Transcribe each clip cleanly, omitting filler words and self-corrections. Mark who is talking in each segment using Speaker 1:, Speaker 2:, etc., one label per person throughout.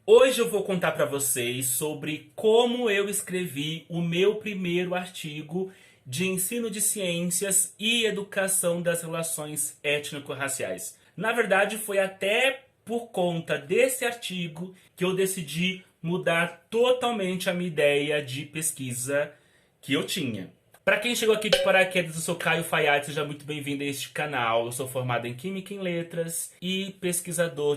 Speaker 1: Hoje eu vou contar para vocês sobre como eu escrevi o meu primeiro artigo de ensino de ciências e educação das relações étnico-raciais. Na verdade, foi até por conta desse artigo que eu decidi mudar totalmente a minha ideia de pesquisa que eu tinha. Para quem chegou aqui de paraquedas, eu sou Caio Fayad, seja muito bem-vindo a este canal. Eu sou formado em Química e Letras e pesquisador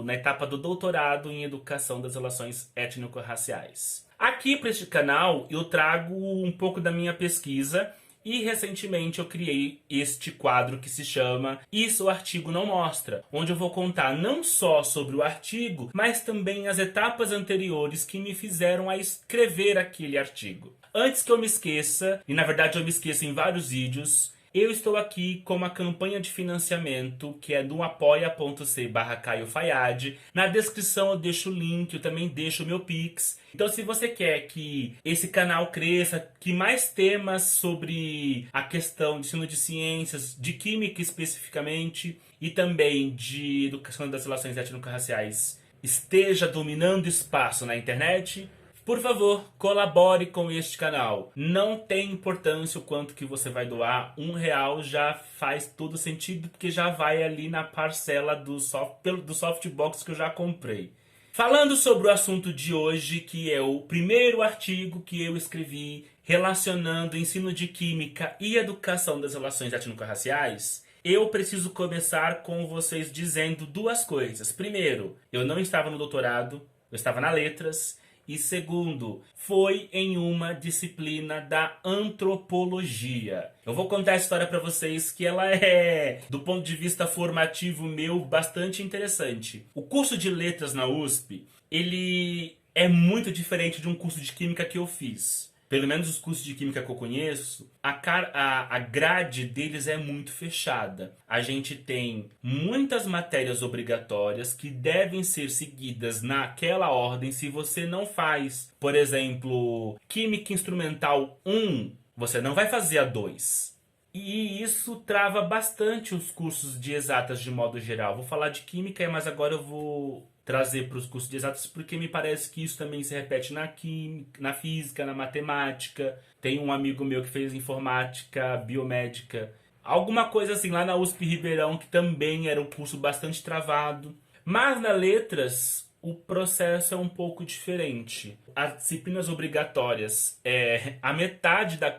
Speaker 1: na etapa do doutorado em Educação das Relações Étnico-Raciais. Aqui para este canal eu trago um pouco da minha pesquisa e recentemente eu criei este quadro que se chama Isso o Artigo Não Mostra, onde eu vou contar não só sobre o artigo, mas também as etapas anteriores que me fizeram a escrever aquele artigo. Antes que eu me esqueça, e na verdade eu me esqueço em vários vídeos, eu estou aqui com uma campanha de financiamento que é no apoia.c/Caio Fayad. Na descrição eu deixo o link, eu também deixo o meu Pix. Então se você quer que esse canal cresça, que mais temas sobre a questão de ensino de ciências, de química especificamente, e também de educação das relações étnico-raciais esteja dominando espaço na internet, por favor, colabore com este canal. Não tem importância o quanto que você vai doar. R$ 1 já faz todo sentido, porque já vai ali na parcela do softbox que eu já comprei. Falando sobre o assunto de hoje, que é o primeiro artigo que eu escrevi relacionando ensino de química e educação das relações étnico-raciais, eu preciso começar com vocês dizendo duas coisas. Primeiro, eu não estava no doutorado, eu estava na letras. E segundo, foi em uma disciplina da antropologia. Eu vou contar a história para vocês que ela é, do ponto de vista formativo meu, bastante interessante. O curso de letras na USP, ele é muito diferente de um curso de química que eu fiz. Pelo menos os cursos de química que eu conheço, a grade deles é muito fechada. A gente tem muitas matérias obrigatórias que devem ser seguidas naquela ordem. Se você não faz, por exemplo, Química Instrumental 1, você não vai fazer a 2. E isso trava bastante os cursos de exatas de modo geral. Vou falar de química, mas agora eu vou trazer para os cursos de exatas porque me parece que isso também se repete na química, na física, na matemática. Tem um amigo meu que fez informática biomédica, alguma coisa assim lá na USP Ribeirão, que também era um curso bastante travado. Mas na letras o processo é um pouco diferente. As disciplinas obrigatórias é a metade da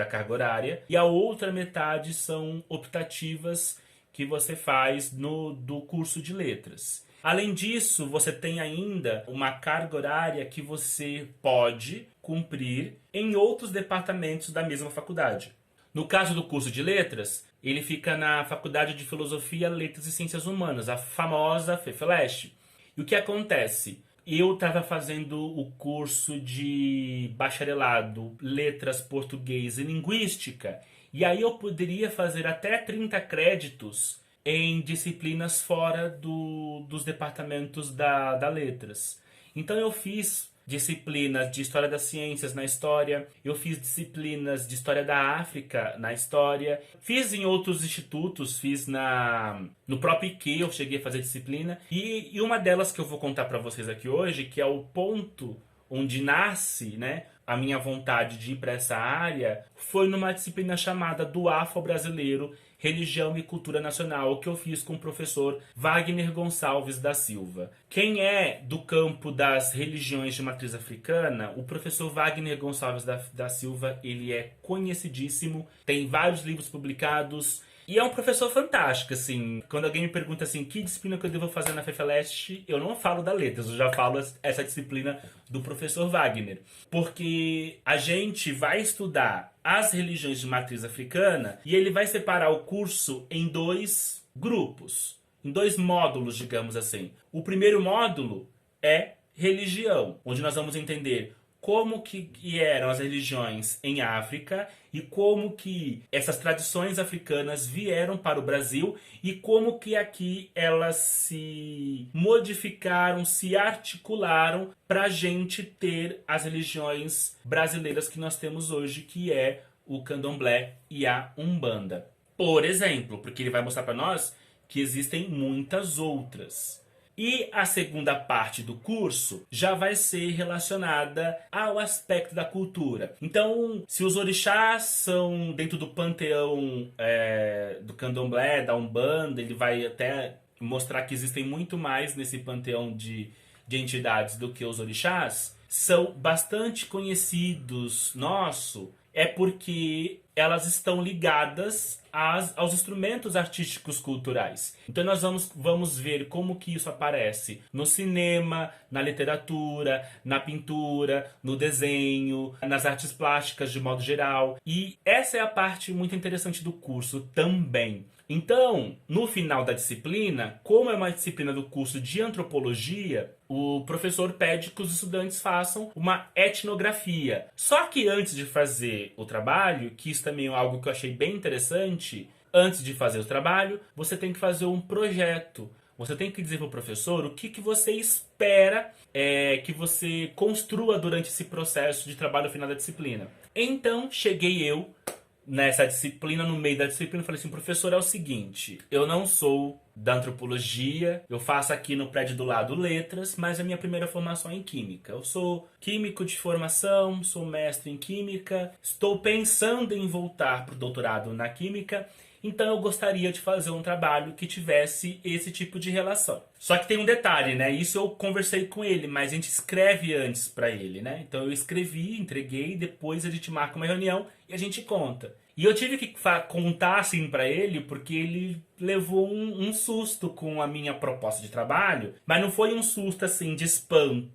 Speaker 1: carga horária e a outra metade são optativas que você faz do curso de letras. Além disso, você tem ainda uma carga horária que você pode cumprir em outros departamentos da mesma faculdade. No caso do curso de letras, ele fica na Faculdade de Filosofia, Letras e Ciências Humanas, a famosa FEFELESH. E o que acontece? Eu estava fazendo o curso de bacharelado, letras, português e linguística, e aí eu poderia fazer até 30 créditos em disciplinas fora dos departamentos da letras. Então eu fiz disciplinas de História das Ciências na História, eu fiz disciplinas de História da África na História, fiz em outros institutos, fiz no próprio IQ eu cheguei a fazer disciplina, e uma delas que eu vou contar para vocês aqui hoje, que é o ponto onde nasce, né, a minha vontade de ir para essa área, foi numa disciplina chamada do Afro-Brasileiro, Religião e Cultura Nacional, que eu fiz com o professor Wagner Gonçalves da Silva. Quem é do campo das religiões de matriz africana, o professor Wagner Gonçalves da Silva, ele é conhecidíssimo, tem vários livros publicados, e é um professor fantástico, assim. Quando alguém me pergunta assim, que disciplina que eu devo fazer na FEFELESH, eu não falo da letras, eu já falo essa disciplina do professor Wagner. Porque a gente vai estudar as religiões de matriz africana e ele vai separar o curso em dois grupos, em dois módulos, digamos assim. O primeiro módulo é religião, onde nós vamos entender como que eram as religiões em África e como que essas tradições africanas vieram para o Brasil e como que aqui elas se modificaram, se articularam para a gente ter as religiões brasileiras que nós temos hoje, que é o Candomblé e a Umbanda. Por exemplo, porque ele vai mostrar para nós que existem muitas outras. E a segunda parte do curso já vai ser relacionada ao aspecto da cultura. Então, se os orixás são dentro do panteão do candomblé, da Umbanda, ele vai até mostrar que existem muito mais nesse panteão de entidades do que os orixás, são bastante conhecidos nosso, é porque elas estão ligadas aos instrumentos artísticos culturais. Então nós vamos ver como que isso aparece no cinema, na literatura, na pintura, no desenho, nas artes plásticas de modo geral. E essa é a parte muito interessante do curso também. Então, no final da disciplina, como é uma disciplina do curso de antropologia, o professor pede que os estudantes façam uma etnografia. Só que antes de fazer o trabalho, que isso também é algo que eu achei bem interessante, antes de fazer o trabalho, você tem que fazer um projeto. Você tem que dizer para o professor o que você espera que você construa durante esse processo de trabalho no final da disciplina. Então, cheguei eu nessa disciplina, no meio da disciplina, falei assim, professor, é o seguinte, eu não sou da antropologia, eu faço aqui no prédio do lado letras, mas a minha primeira formação é em química. Eu sou químico de formação, sou mestre em química, estou pensando em voltar para o doutorado na química, então eu gostaria de fazer um trabalho que tivesse esse tipo de relação. Só que tem um detalhe, né? Isso eu conversei com ele, mas a gente escreve antes para ele, né? Então eu escrevi, entreguei, depois a gente marca uma reunião e a gente conta. E eu tive que contar assim para ele, porque ele levou um susto com a minha proposta de trabalho, mas não foi um susto assim de spam.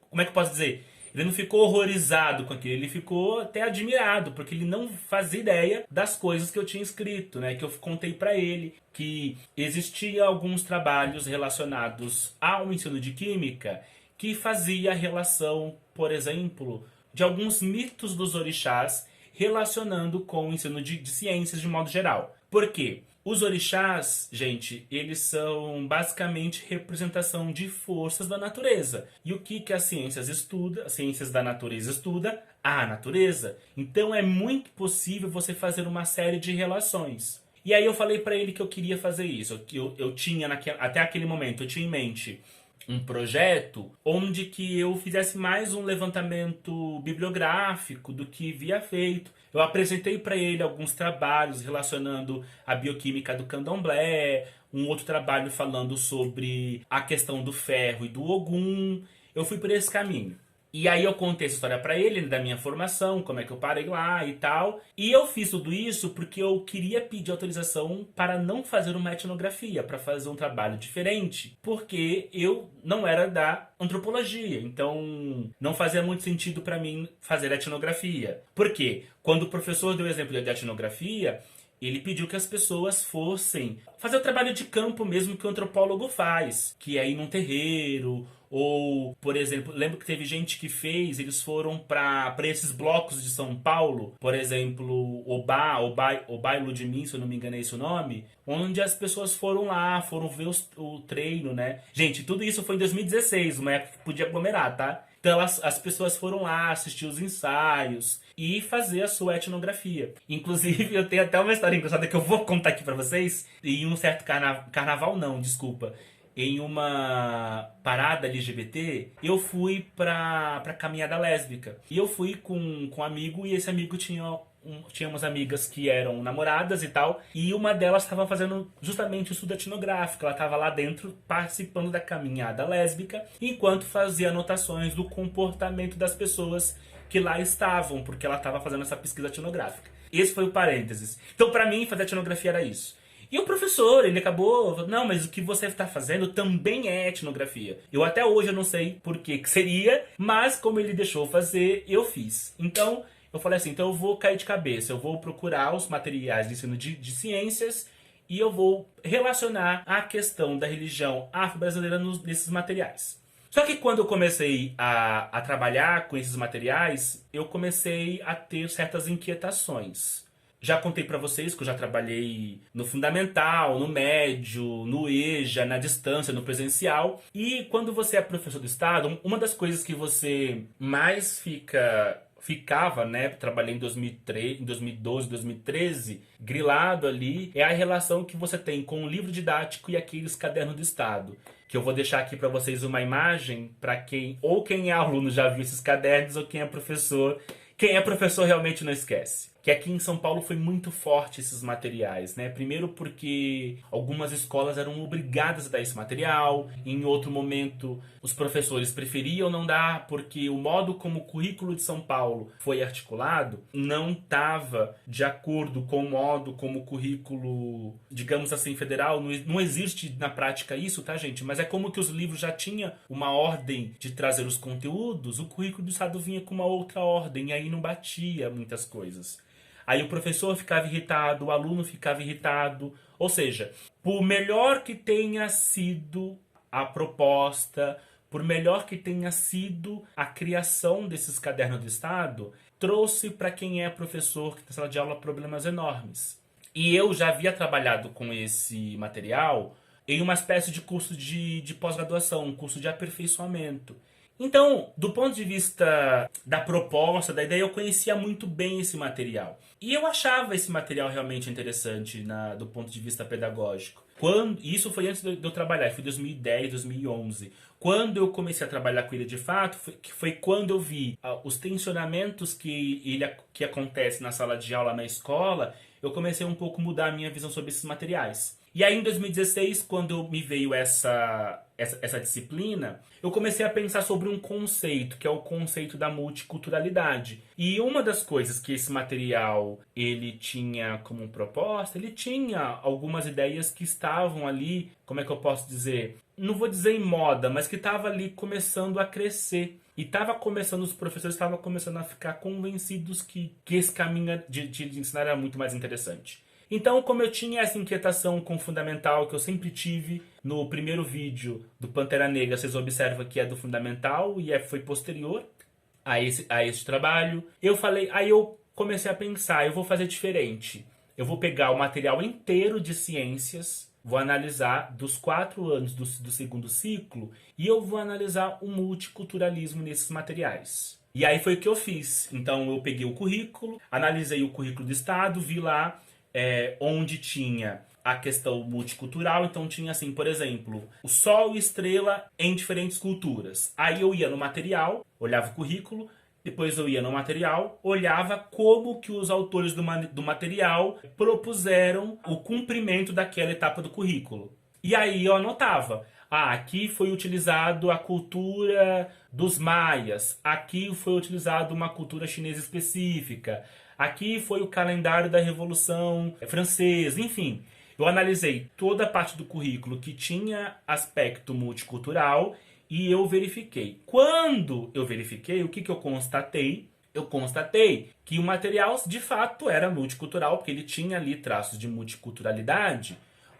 Speaker 1: Como é que eu posso dizer? Ele não ficou horrorizado com aquilo, ele ficou até admirado, porque ele não fazia ideia das coisas que eu tinha escrito, né? Que eu contei para ele que existia alguns trabalhos relacionados ao ensino de química que fazia a relação, por exemplo, de alguns mitos dos orixás relacionando com o ensino de ciências de modo geral. Por quê? Os orixás, gente, eles são basicamente representação de forças da natureza. E o que as ciências estudam? As ciências da natureza estuda a natureza. Então é muito possível você fazer uma série de relações. E aí eu falei para ele que eu queria fazer isso. Eu tinha, até aquele momento, eu tinha em mente um projeto onde que eu fizesse mais um levantamento bibliográfico do que havia feito. Eu apresentei para ele alguns trabalhos relacionando a bioquímica do candomblé, um outro trabalho falando sobre a questão do ferro e do Ogum. Eu fui por esse caminho. E aí eu contei essa história pra ele, da minha formação, como é que eu parei lá e tal. E eu fiz tudo isso porque eu queria pedir autorização para não fazer uma etnografia, para fazer um trabalho diferente. Porque eu não era da antropologia, então não fazia muito sentido para mim fazer etnografia. Por quê? Quando o professor deu o exemplo de etnografia, ele pediu que as pessoas fossem fazer o trabalho de campo mesmo que o antropólogo faz, que é ir num terreiro, ou, por exemplo, lembro que teve gente que fez, eles foram para esses blocos de São Paulo, por exemplo, o Bairro de Mim, se eu não me engano é esse o nome, onde as pessoas foram lá, foram ver o treino, né? Gente, tudo isso foi em 2016, uma época que podia aglomerar, tá? Então as pessoas foram lá assistir os ensaios e fazer a sua etnografia. Inclusive, eu tenho até uma história engraçada que eu vou contar aqui pra vocês. Em um certo carnaval não, desculpa. Em uma parada LGBT, eu fui pra caminhada lésbica. E eu fui com um amigo e esse amigo tinha umas amigas que eram namoradas e tal, e uma delas estava fazendo justamente o estudo etnográfico. Ela estava lá dentro participando da caminhada lésbica, enquanto fazia anotações do comportamento das pessoas que lá estavam, porque ela estava fazendo essa pesquisa etnográfica. Esse foi o parênteses. Então, para mim, fazer etnografia era isso. E o professor, ele acabou, não, mas o que você está fazendo também é etnografia. Eu até hoje eu não sei por que seria, mas como ele deixou fazer, eu fiz. Então, eu falei assim, então eu vou cair de cabeça, eu vou procurar os materiais de ensino de ciências e eu vou relacionar a questão da religião afro-brasileira nesses materiais. Só que quando eu comecei a trabalhar com esses materiais, eu comecei a ter certas inquietações. Já contei pra vocês que eu já trabalhei no fundamental, no médio, no EJA, na distância, no presencial. E quando você é professor do estado, uma das coisas que você mais fica ficava, né, trabalhei em 2003, em 2012, 2013, grilado ali, é a relação que você tem com o livro didático e aqueles cadernos do Estado. Que eu vou deixar aqui para vocês uma imagem para quem é aluno já viu esses cadernos ou quem é professor. Quem é professor realmente não esquece. Que aqui em São Paulo foi muito forte esses materiais, né? Primeiro porque algumas escolas eram obrigadas a dar esse material, em outro momento os professores preferiam não dar porque o modo como o currículo de São Paulo foi articulado não estava de acordo com o modo como o currículo, digamos assim, federal. Não existe na prática isso, tá, gente? Mas é como que os livros já tinham uma ordem de trazer os conteúdos, o currículo do Estado vinha com uma outra ordem, e aí não batia muitas coisas. Aí o professor ficava irritado, o aluno ficava irritado. Ou seja, por melhor que tenha sido a proposta, por melhor que tenha sido a criação desses cadernos do Estado, trouxe para quem é professor que tem sala de aula problemas enormes. E eu já havia trabalhado com esse material em uma espécie de curso de pós-graduação, um curso de aperfeiçoamento. Então, do ponto de vista da proposta, da ideia, eu conhecia muito bem esse material. E eu achava esse material realmente interessante do ponto de vista pedagógico. Isso foi antes de eu trabalhar, foi 2010, 2011. Quando eu comecei a trabalhar com ele de fato, foi quando eu vi os tensionamentos que acontecem na sala de aula, na escola, eu comecei um pouco a mudar a minha visão sobre esses materiais. E aí em 2016, quando me veio essa disciplina, eu comecei a pensar sobre um conceito, que é o conceito da multiculturalidade. E uma das coisas que esse material ele tinha como proposta, ele tinha algumas ideias que estavam ali, como é que eu posso dizer? Não vou dizer em moda, mas que estava ali começando a crescer. E os professores estavam começando a ficar convencidos que esse caminho de ensinar era muito mais interessante. Então, como eu tinha essa inquietação com o fundamental que eu sempre tive, no primeiro vídeo do Pantera Negra, vocês observam que é do fundamental e foi posterior a esse trabalho. Aí eu comecei a pensar, eu vou fazer diferente. Eu vou pegar o material inteiro de ciências, vou analisar dos 4 anos do segundo ciclo e eu vou analisar o multiculturalismo nesses materiais. E aí foi o que eu fiz. Então eu peguei o currículo, analisei o currículo do Estado, vi lá onde tinha a questão multicultural. Então tinha assim, por exemplo, o sol e estrela em diferentes culturas. Aí eu ia no material, olhava o currículo, depois eu ia no material, olhava como que os autores do material propuseram o cumprimento daquela etapa do currículo. E aí eu anotava. Aqui foi utilizado a cultura dos maias, aqui foi utilizado uma cultura chinesa específica, aqui foi o calendário da Revolução Francesa, enfim. Eu analisei toda a parte do currículo que tinha aspecto multicultural e eu verifiquei. Quando eu verifiquei, o que eu constatei? Eu constatei que o material de fato era multicultural, porque ele tinha ali traços de multiculturalidade.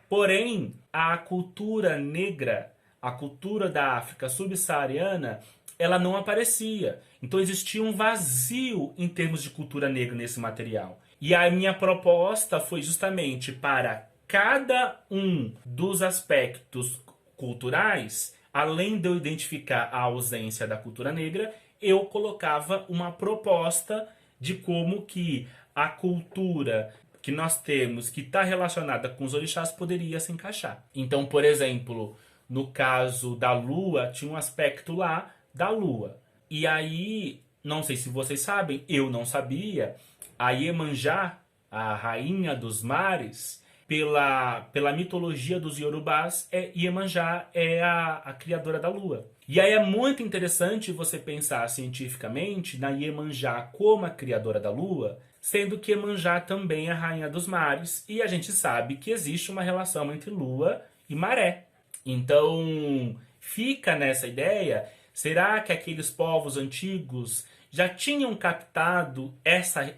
Speaker 1: Porém, a cultura negra, a cultura da África subsaariana, ela não aparecia. Então existia um vazio em termos de cultura negra nesse material. E a minha proposta foi justamente para cada um dos aspectos culturais, além de eu identificar a ausência da cultura negra, eu colocava uma proposta de como que a cultura que nós temos, que está relacionada com os orixás, poderia se encaixar. Então, por exemplo, no caso da lua, tinha um aspecto lá da lua. E aí, não sei se vocês sabem, eu não sabia, a Iemanjá, a rainha dos mares, pela mitologia dos Yorubás, Iemanjá é a criadora da lua. E aí é muito interessante você pensar cientificamente na Iemanjá como a criadora da lua, sendo que Iemanjá também é a rainha dos mares, e a gente sabe que existe uma relação entre lua e maré. Então, fica nessa ideia, será que aqueles povos antigos já tinham captado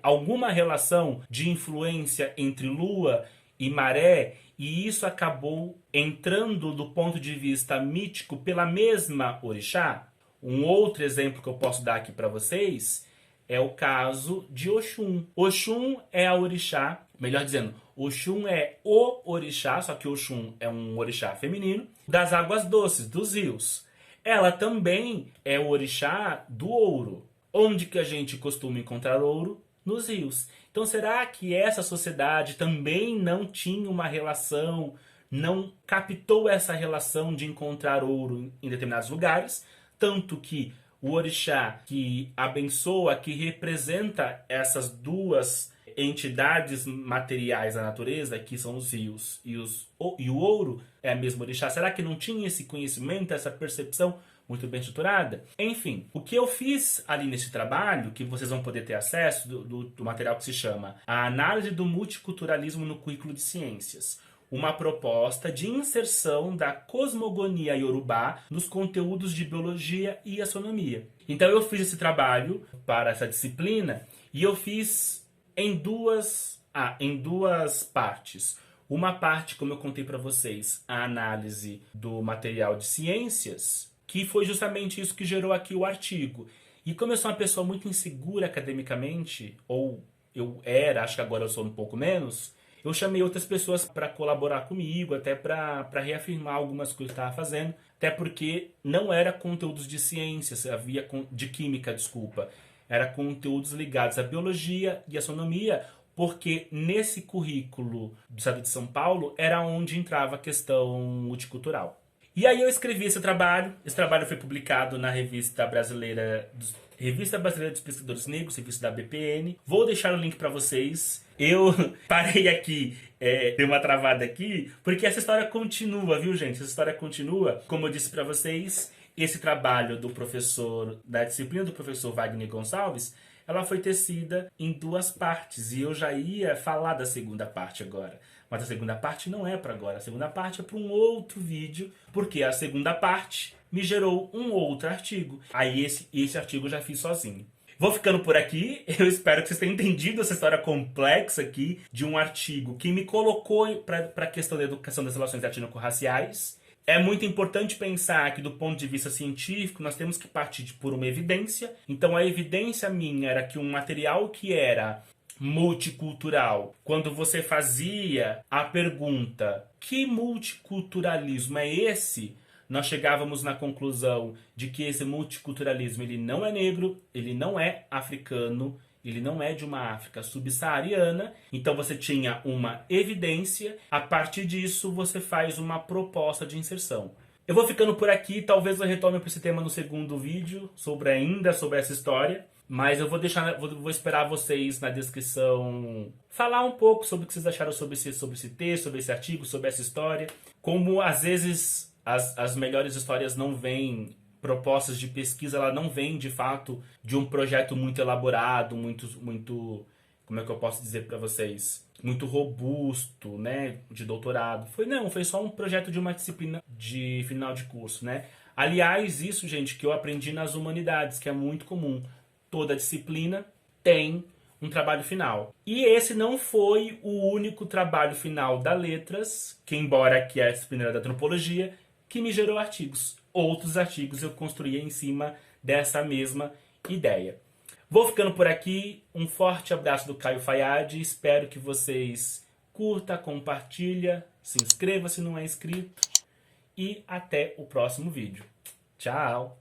Speaker 1: alguma relação de influência entre lua e maré, e isso acabou entrando do ponto de vista mítico pela mesma orixá? Um outro exemplo que eu posso dar aqui para vocês é o caso de Oxum. Oxum é a orixá, melhor dizendo, Oxum é o orixá, só que Oxum é um orixá feminino, das águas doces, dos rios. Ela também é o orixá do ouro. Onde que a gente costuma encontrar ouro? Nos rios. Então será que essa sociedade também não tinha uma relação, não captou essa relação de encontrar ouro em determinados lugares? Tanto que o orixá que abençoa, que representa essas duas entidades materiais da natureza, que são os rios e o ouro, é a mesma orixá. Será que não tinha esse conhecimento, essa percepção muito bem estruturada? Enfim, o que eu fiz ali nesse trabalho, que vocês vão poder ter acesso do material que se chama A Análise do Multiculturalismo no Currículo de Ciências, uma proposta de inserção da cosmogonia iorubá nos conteúdos de biologia e astronomia. Então eu fiz esse trabalho para essa disciplina e eu fiz em duas partes. Uma parte, como eu contei para vocês, a análise do material de ciências, que foi justamente isso que gerou aqui o artigo. E como eu sou uma pessoa muito insegura academicamente, ou eu era, acho que agora eu sou um pouco menos, eu chamei outras pessoas para colaborar comigo, até para reafirmar algumas coisas que eu estava fazendo, até porque não era conteúdos de ciências, de química, desculpa, era conteúdos ligados à biologia e astronomia, porque nesse currículo do estado de São Paulo era onde entrava a questão multicultural. E aí eu escrevi esse trabalho foi publicado na Revista Brasileira dos Pesquisadores Negros, revista da BPN. Vou deixar o link para vocês. Eu parei aqui, dei uma travada aqui, porque essa história continua, viu, gente? Essa história continua. Como eu disse para vocês, esse trabalho da disciplina do professor Wagner Gonçalves, ela foi tecida em duas partes, e eu já ia falar da segunda parte agora. Mas a segunda parte não é para agora, a segunda parte é para um outro vídeo, porque a segunda parte me gerou um outro artigo. Aí esse artigo eu já fiz sozinho. Vou ficando por aqui, eu espero que vocês tenham entendido essa história complexa aqui de um artigo que me colocou para a questão da educação das relações étnico-raciais. É muito importante pensar que, do ponto de vista científico, nós temos que partir por uma evidência. Então, a evidência minha era que um material que era multicultural, quando você fazia a pergunta que multiculturalismo é esse, nós chegávamos na conclusão de que esse multiculturalismo ele não é negro, ele não é africano, ele não é de uma África subsaariana. Então você tinha uma evidência, a partir disso você faz uma proposta de inserção. Eu vou ficando por aqui, talvez eu retome para esse tema no segundo vídeo, sobre essa história. Mas eu vou esperar vocês na descrição falar um pouco sobre o que vocês acharam sobre esse texto, sobre esse artigo, sobre essa história. Como às vezes as melhores histórias não vêm, propostas de pesquisa, ela não vem de fato de um projeto muito elaborado, muito, como é que eu posso dizer para vocês? Muito robusto, né, de doutorado. Foi só um projeto de uma disciplina de final de curso, né? Aliás, isso, gente, que eu aprendi nas humanidades, que é muito comum. Toda disciplina tem um trabalho final. E esse não foi o único trabalho final da Letras, que embora aqui a disciplina da antropologia, que me gerou artigos. Outros artigos eu construía em cima dessa mesma ideia. Vou ficando por aqui. Um forte abraço do Caio Fayad. Espero que vocês curtam, compartilhem, se inscreva se não é inscrito. E até o próximo vídeo. Tchau!